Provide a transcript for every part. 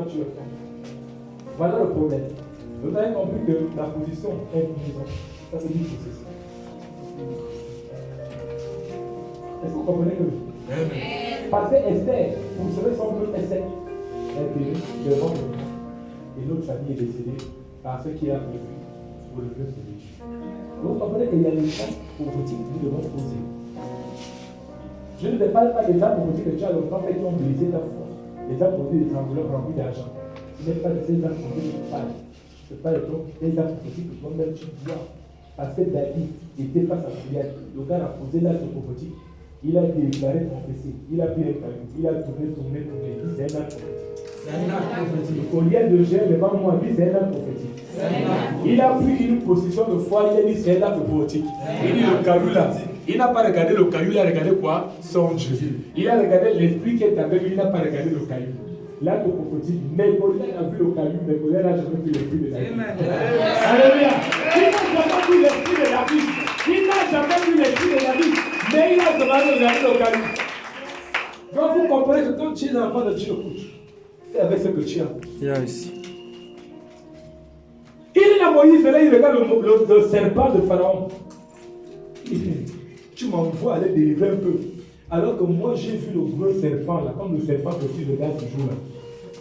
toi tu le fais. Voilà le problème. Vous avez compris que la position est une maison. Ça veut dire que c'est ça. Est-ce que vous comprenez que parce que Esther, vous savez son nom Esther, elle est devant le monde. Et l'autre famille est décédée parce qu'il a prévu pour le peuple de Dieu. Vous comprenez qu'il y a des gens politiques que nous devons poser. Je ne parle pas des gens politiques que tu as longtemps fait qui ont brisé ta foi. Les gens politiques des enveloppes remplies d'argent. Ce n'est pas de ces gens politiques que je parle. Je parle des gens politiques que toi-même tu dois. Parce que David était face à Goliath. Le gars a posé l'acte prophétique. Il a déclaré confessé. Il a pris les cailloux. Il a tourné. Il dit c'est un acte prophétique. Goliath de Gênes devant moi dit c'est un acte prophétique. Il a pris une position de foi. Il a dit c'est un acte prophétique. Il dit le caillou là. Il n'a pas regardé le caillou, il a regardé quoi? Son Dieu. Il a regardé l'esprit qui est avec lui, il n'a pas regardé le caillou. L'acte prophétique, mais Goliath a vu le caillou, mais Goliath n'a jamais vu l'esprit de David. Alléluia. Il n'a jamais vu l'esprit de David. Il n'a jamais vu l'esprit de David, mais il a demandé de regarder le caillou. Donc vous comprenez que quand tu es l'enfant de Dieu, fais avec ce que tu as. Yes. Il est là, Moïse, là, il regarde le serpent de Pharaon. Tu m'envoies aller délivrer un peu. Alors que moi, j'ai vu le gros serpent, là, comme le serpent que tu regardes toujours là.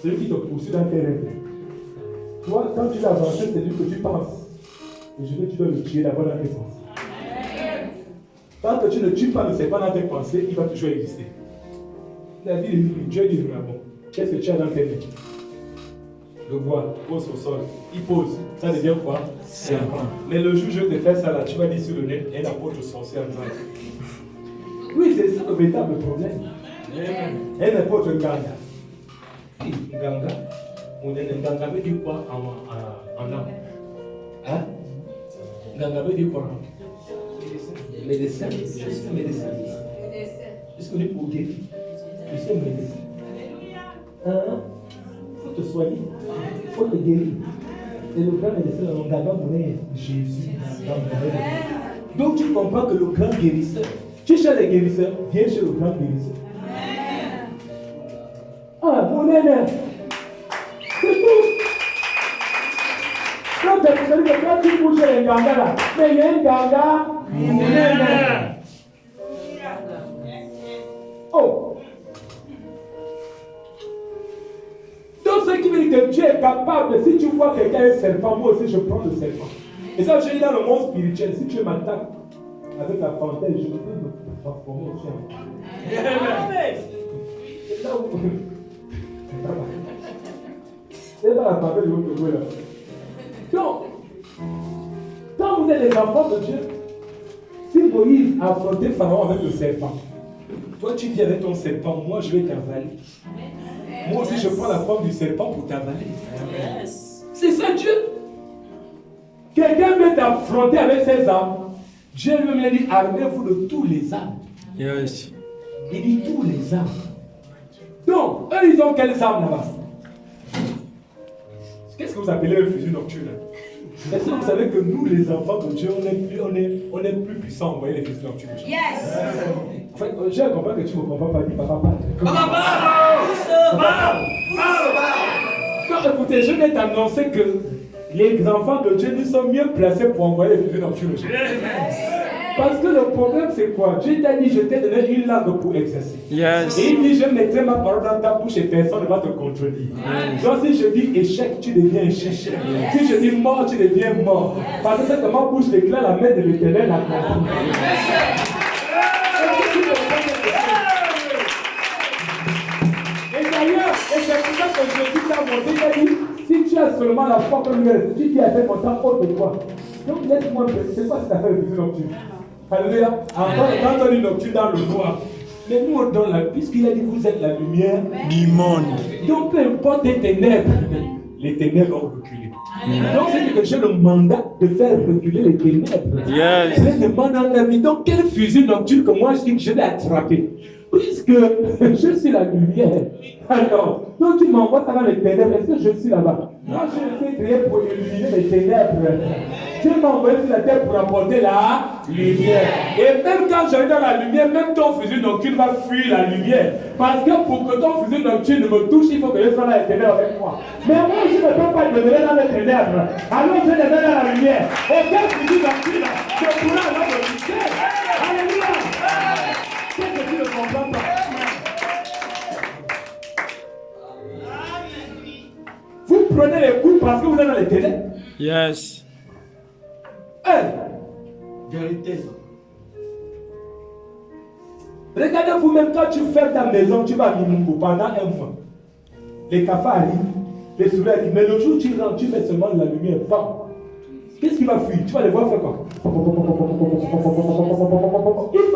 Celui qui te poursuit dans tes rêves. Toi, quand tu vas avancer, c'est lui que tu penses. Et je veux que tu dois le tuer d'abord dans tes pensées. Tant que tu ne tues pas le serpent dans tes pensées, il va toujours exister. La vie, Dieu dit, bon, qu'est-ce que tu as dans tes mains? Le bois, pose au sol. Il pose. Ça devient quoi? Serpent. Mais le jour où je te fais ça là, tu vas dire sur le net, et l'apôtre sorcier en train. Oui, c'est ça le véritable problème. Et n'importe Nganga. Nganga. Nganga veut dire quoi en langue? Hein? Nganga veut dire quoi? Médecin. Je suis médecin. Est-ce qu'on est pour guérir? Je suis médecin. Hein? Faut te soigner, faut te guérir. Et le grand médecin, on va mourir Jésus. Donc tu comprends que le grand guérisseur, tu cherches les guérisseurs, viens chez le grand guérisseur. Ah, mon aîné, c'est tout. Quand tu bouges les gangas là, mais il y a un ganga, mon aîné. Oh. Donc, ce qui veut dire que Dieu est capable, si tu vois quelqu'un est serpent, moi aussi je prends le serpent. Et ça, je dis dans le monde spirituel, si tu m'attaques avec la panthère, je peux me transformer en chien. C'est là où. C'est dans la panthère de votre jouet là. Donc, quand vous êtes les enfants de Dieu, si Moïse a affronté Pharaon avec le serpent, toi tu viens avec ton serpent, moi je vais t'avaler. Moi aussi, je prends la forme du serpent pour t'avaler. C'est ça, Dieu. Quelqu'un veut t'affronter avec ses armes. Dieu lui-même dit, armez-vous de tous les armes. Yes. Il dit tous les armes. Donc, eux, ils ont quelles armes là-bas? Qu'est-ce que vous appelez le fusil nocturne? Est-ce que vous savez que nous, les enfants de Dieu, on est plus puissants à envoyer les fusils nocturnes? Yes. En fait, j'ai compris que tu ne me comprends pas. Dis papa parle. Papa parle. Écoutez, je vais t'annoncer que les enfants de Dieu, nous sommes mieux placés pour envoyer les fusils nocturnes. Parce que le problème, c'est quoi? Dieu t'a dit, je t'ai donné une langue pour exercer. Yes. Et il dit, je mettrai ma parole dans ta bouche et personne ne va te contredire. Donc si je dis échec, tu deviens échec. Si je dis mort, tu deviens mort. Parce que cette ma bouche déclare la main de l'Éternel à comprendre. Et d'ailleurs, et c'est pour ça que Jésus t'a montré, il a dit, si tu as seulement la foi comme lui, si tu as fait mon temps haute de toi. Donc laisse-moi, c'est quoi cette affaire de fusil nocturne? Alléluia. Quand on dit nocturne dans le noir, mais nous on donne la, puisqu'il a dit vous êtes la lumière du monde. Donc peu importe les ténèbres ont reculé. Donc c'est que j'ai le mandat de faire reculer les ténèbres. Yes. Je demande dans ta vie, donc quel fusil nocturne que moi je dis que je vais attraper? Puisque je suis la lumière. Alors, donc tu m'envoies dans les ténèbres, est-ce que je suis là-bas? Moi je suis créé pour illuminer les ténèbres. Dieu m'a envoyé sur la terre pour apporter la lumière. Et même quand j'arrive dans la lumière, même ton fusil nocturne va fuir la lumière. Parce que pour que ton fusil nocturne me touche, il faut que je sois dans les ténèbres avec moi. Mais moi, je ne peux pas demeurer dans les ténèbres. Alors je demeure dans la lumière. Aucun fusil nocturne ne pourra alors me toucher. Alléluia. Qu'est-ce que tu ne comprends pas? Vous prenez les coups parce que vous êtes dans les ténèbres. Yes. Vérité. Regardez vous-même, quand tu fermes ta maison, tu vas à Minungo pendant un mois. Les cafards arrivent, les souris arrivent, mais le jour où tu rentres, tu mets seulement de la lumière. Qu'est-ce qui va fuir? Tu vas les voir faire quoi? Ils sont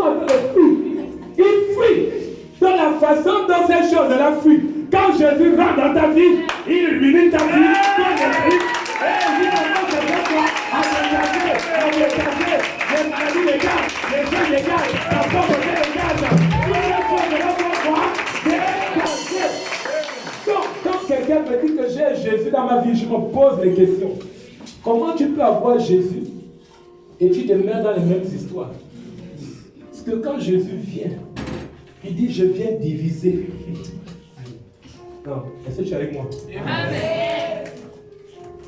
en train de fuir. Ils fuient. Dans la façon dont ces choses de la fuient. Quand Jésus rentre dans ta vie, il illumine ta vie. Quand quelqu'un me dit que j'ai Jésus dans ma vie, je me pose les questions. Comment tu peux avoir Jésus et tu demeures dans les mêmes histoires? Parce que quand Jésus vient, il dit je viens diviser. Non, est-ce que tu es avec moi? Amen.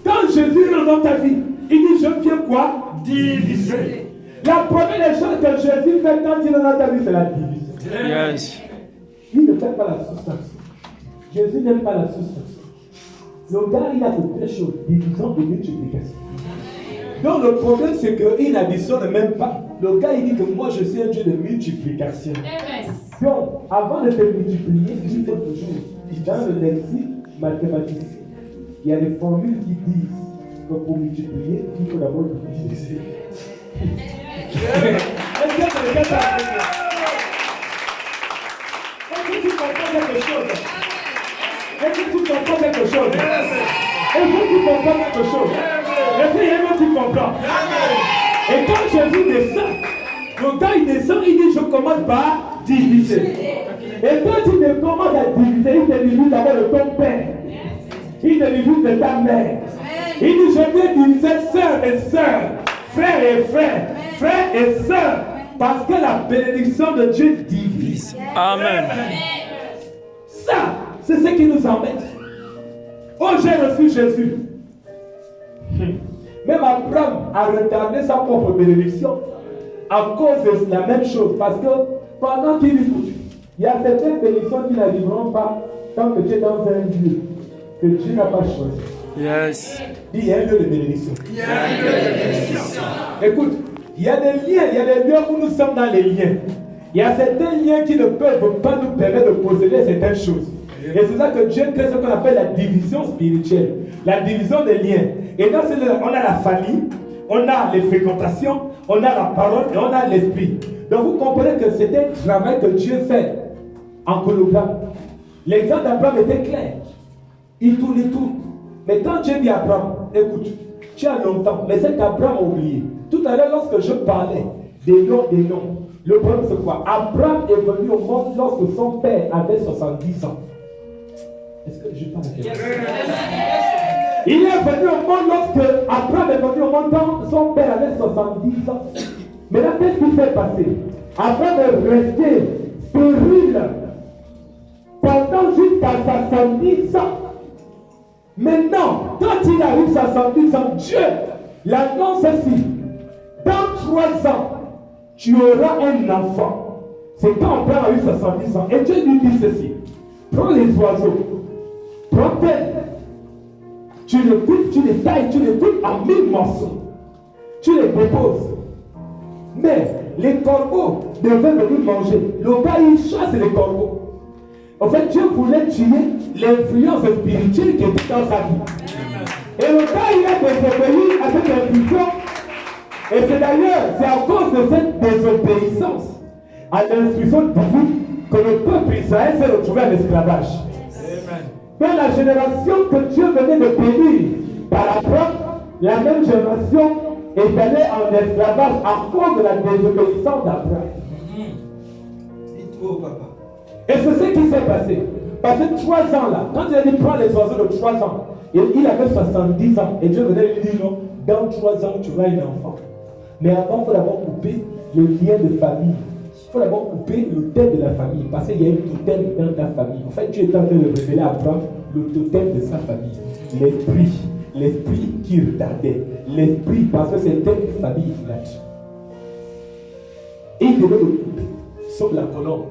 Quand Jésus rentre dans ta vie, il dit je viens quoi? Diviser. La première des choses que Jésus fait quand il est dans ta vie, c'est la division. Yes. Il ne fait pas la substance. Jésus n'aime pas la substance. Le gars, il a que deux choses, division et multiplication. Donc le problème, c'est qu'il n'additionne même pas. Le gars, il dit que moi, je suis un Dieu de multiplication. Donc, avant de te multiplier, il faut toujours. Dans le lexique mathématique, il y a des formules qui disent que pour multiplier, il faut d'abord diviser. Est-ce que tu comprends quelque chose? Est-ce que tu comprends quelque chose? Est-ce que tu comprends quelque chose? Est-ce qu'il y a un qui comprend? Et quand Jésus descend, le gars il descend, il dit je commence par diviser. Et quand il commence à diviser, il te divise d'abord de ton père. Il te divise de ta mère. Il dit je vais diviser sœurs et sœurs, frères et frères, frères et sœurs. Parce que la bénédiction de Dieu divise. Amen. Ça, c'est ce qui nous emmène. Oh, j'ai reçu Jésus. Même Abraham a retardé sa propre bénédiction à cause de la même chose. Parce que pendant qu'il écoute, il y a certaines bénédictions qui n'arriveront pas tant que tu es dans un lieu que Dieu n'a pas choisi. Yes. Il y a un lieu de bénédiction. Écoute, il y a des liens, il y a des lieux où nous sommes dans les liens. Il y a certains liens qui ne peuvent pas nous permettre de posséder certaines choses. Et c'est ça que Dieu crée ce qu'on appelle la division spirituelle. La division des liens. Et dans ce lieu, on a la famille, on a les fréquentations, on a la parole et on a l'esprit. Donc vous comprenez que c'est un travail que Dieu fait en hologramme. L'exemple d'Abraham était clair. Il tourne. Mais quand Dieu dit à Abraham, écoute, tu as longtemps, mais c'est qu'Abraham a oublié. Tout à l'heure, lorsque je parlais des noms, le problème c'est quoi? Abraham est venu au monde lorsque son père avait 70 ans. Est-ce que je parle à quelqu'un? Il est venu au monde lorsque Abraham est venu au monde quand son père avait 70 ans. Mais là, qu'est-ce qui s'est passé? Abraham est resté stérile pendant jusqu'à 70 ans. Maintenant, quand il arrive à 70 ans, Dieu l'annonce ainsi. Dans 3 ans, tu auras un enfant. C'est quand Abraham a eu 70 ans. Et Dieu lui dit ceci. Prends les oiseaux. Prends-les. Tu les coupes, tu les tailles, tu les coupes en 1000 morceaux. Tu les déposes. Mais les corbeaux devaient venir manger. Le gars, il chasse les corbeaux. En fait, Dieu voulait tuer l'influence spirituelle qui était dans sa vie. Et le gars, il a désobéi à cette infusion. Et c'est d'ailleurs, c'est à cause de cette désobéissance à l'instruction divine que le peuple Israël s'est retrouvé en esclavage. Dans la génération que Dieu venait de bénir par Abraham, la même génération est allée en esclavage à cause de la désobéissance d'Abraham. Et c'est ce qui s'est passé. Parce que 3 ans là, quand il a dit prends les oiseaux de 3 ans, et il avait 70 ans, et Dieu venait lui dire non, dans 3 ans tu auras un enfant. Mais avant, il faut d'abord couper le lien de famille. Il faut d'abord couper le thème de la famille. Parce qu'il y a un totem dans ta famille. En fait, Dieu est en train de révéler à Abraham le totem de sa famille. L'esprit qui retardait. L'esprit, parce que c'est le thème de famille qu'il a dit. Et il devait le couper, sauf la colonne.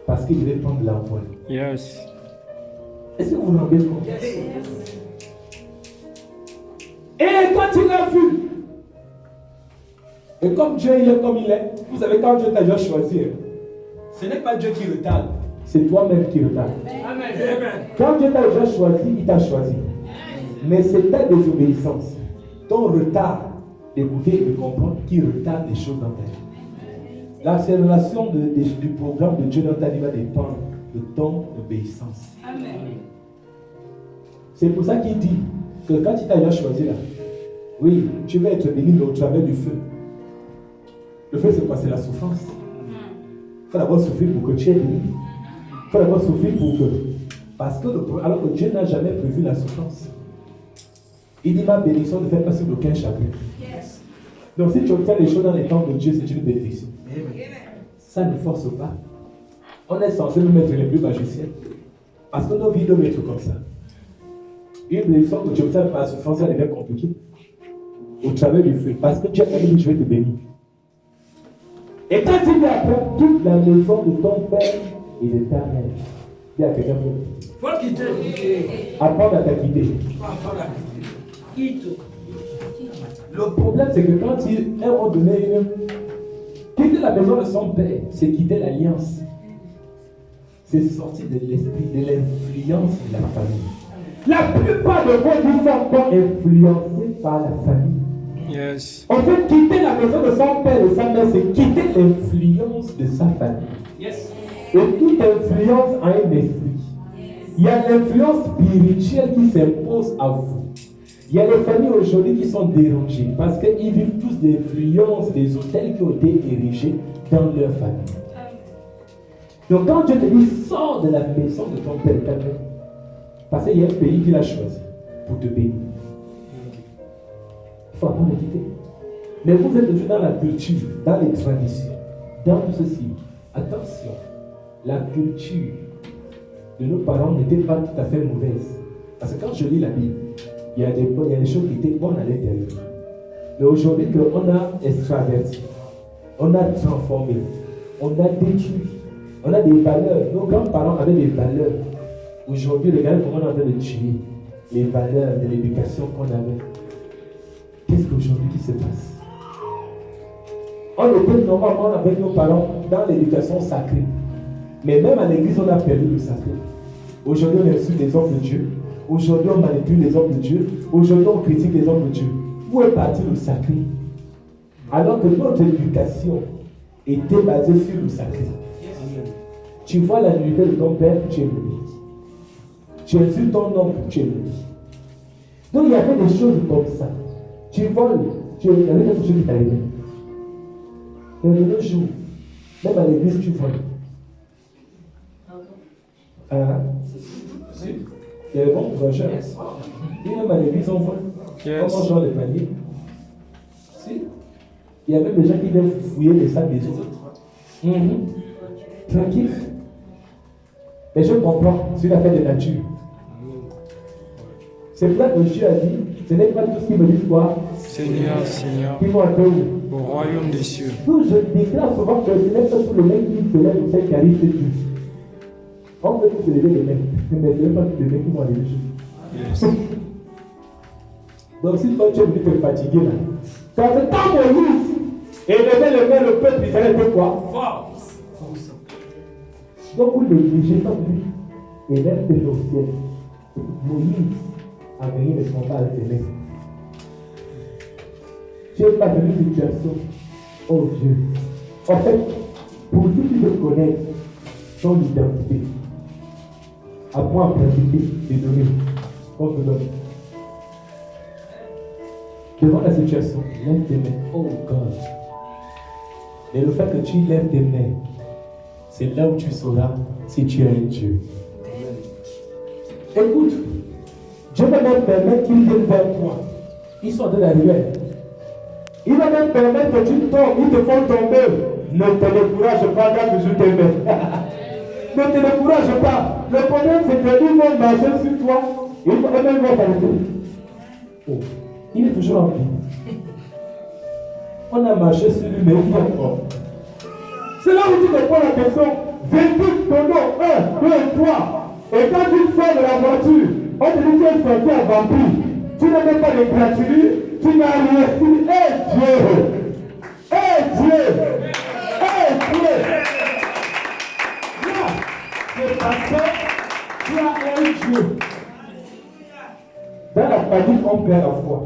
Parce qu'il devait prendre l'envol. Yes. Est-ce que vous vous rendez compte? Et quand il l'a vu, et comme Dieu il est comme il est, vous savez, quand Dieu t'a déjà choisi, ce n'est pas Dieu qui retarde, c'est toi-même qui retarde. Amen. Quand Dieu t'a déjà choisi, il t'a choisi. Mais c'est ta désobéissance, ton retard d'écouter et de comprendre qui retarde les choses dans ta vie. L'accélération du programme de Dieu dans ta vie va dépendre de ton obéissance. Amen. C'est pour ça qu'il dit que quand il t'a déjà choisi là, oui, tu vas être béni au travers du feu. Le feu, c'est quoi? C'est la souffrance. Il faut d'abord souffrir pour que tu aies béni. Il faut d'abord souffrir pour que. Parce que, alors que Dieu n'a jamais prévu la souffrance. Il dit ma bénédiction ne fait pas sur aucun chagrin. Yes. Donc si tu obtiens les choses dans les temps de Dieu, c'est une bénédiction. Amen. Ça ne force pas. On est censé nous mettre les plus magiciens. Parce que nos vies doivent être comme ça. Une bénédiction que tu obtiens par la souffrance, elle devient compliquée. Au travers du feu. Parce que Dieu a dit, je vais te bénir. Et quand il dit après, toute la maison de ton père est éternelle. Dis à quelqu'un, il faut quitter. Apprendre à t'acquitter. Le problème, c'est que quand il a donné quitter la maison de son père, c'est quitter l'alliance. C'est sortir de l'esprit, de l'influence de la famille. La plupart de vos vies sont encore influencées par la famille. Yes. En fait, quitter la maison de son père et sa mère, c'est quitter l'influence de sa famille. Yes. Et toute influence a un esprit. Il y a l'influence spirituelle qui s'impose à vous. Il y a les familles aujourd'hui qui sont dérangées parce qu'ils vivent tous des influences des hôtels qui ont été érigés dans leur famille. Donc quand Dieu te dit, sors de la maison de ton père, parce qu'il y a un pays qu'il a choisi pour te bénir. Il faut apprendre à quitter. Mais vous êtes toujours dans la culture, dans les traditions, dans tout ceci. Attention, la culture de nos parents n'était pas tout à fait mauvaise. Parce que quand je lis la Bible, il y a des choses qui étaient bonnes à l'intérieur. Mais aujourd'hui, on a extraverti, on a transformé, on a détruit, on a des valeurs. Nos grands-parents avaient des valeurs. Aujourd'hui, regardez comment on est en train de tuer les valeurs de l'éducation qu'on avait. Qu'est-ce qu'aujourd'hui qui se passe? On était normalement avec nos parents dans l'éducation sacrée. Mais même à l'église, on a perdu le sacré. Aujourd'hui, on insulte les hommes de Dieu. Aujourd'hui, on manipule les hommes de Dieu. Aujourd'hui, on critique les hommes de Dieu. Où est parti le sacré? Alors que notre éducation était basée sur le sacré. Tu vois la nudité de ton père, tu es béni. Tu insultes ton oncle, tu es béni. Donc il y avait des choses comme ça. Tu voles, il y avait quelque chose qui t'arrivait. Et le jour, même à l'église, tu voles. Il y a des bons courageurs. Et même à l'église, on vole. Comment genre les paniers? Si. Il y a même des gens qui viennent fouiller les sacs des autres. Tranquille. Mais je comprends, c'est une affaire de nature. C'est pour ça que Dieu a dit, ce n'est pas tout ce qui me dit quoi. Seigneur, Seigneur, qui vont entrer au royaume des cieux. Donc je déclare souvent que ce n'est pas tous les mecs qui se lèvent au ciel qui arrivent chez Dieu. On peut tous se lever les mecs, mais ce n'est pas tous les mecs qui vont arriver chez Dieu. Donc si toi tu es venu te fatiguer là, quand c'est tant Moïse et lever les mains, le peuple Israël fait quoi? Force. Donc vous négligez pas lui et même c'est au ciel. Moïse a gagné le combat avec les mecs. Tu n'es pas dans une situation. Oh Dieu. En fait, pour ceux qui te connaissent, ton identité, apprends à pratiquer les données qu'on te donne. Devant la situation, lève tes mains. Oh God. Et le fait que tu lèves tes mains, c'est là où tu sauras si tu es un Dieu. Écoute, Dieu va même permettre qu'ils viennent vers toi. Ils sont en train d'arriver. Il va même permettre que tu tombes, ils te font tomber. Ne te décourage pas, car toujours t'aimer. Ne te décourage pas. Le problème, c'est qu'ils vont marcher sur toi, et eux-mêmes vont t'arrêter. Oh, il est toujours en vie. On a marché sur lui, mais il vit encore. C'est là où tu te poses la question. Véhicule ton nom, 1, 2, 3. Et quand tu sors de la voiture, on te dit que tu es sorti à vampire. Tu n'as même pas de gratitude, tu n'as rien. Tu dis, hé Dieu! Hé Dieu! Hé Dieu! Là, c'est parce que tu as un Dieu. Dans la panique, on perd la foi.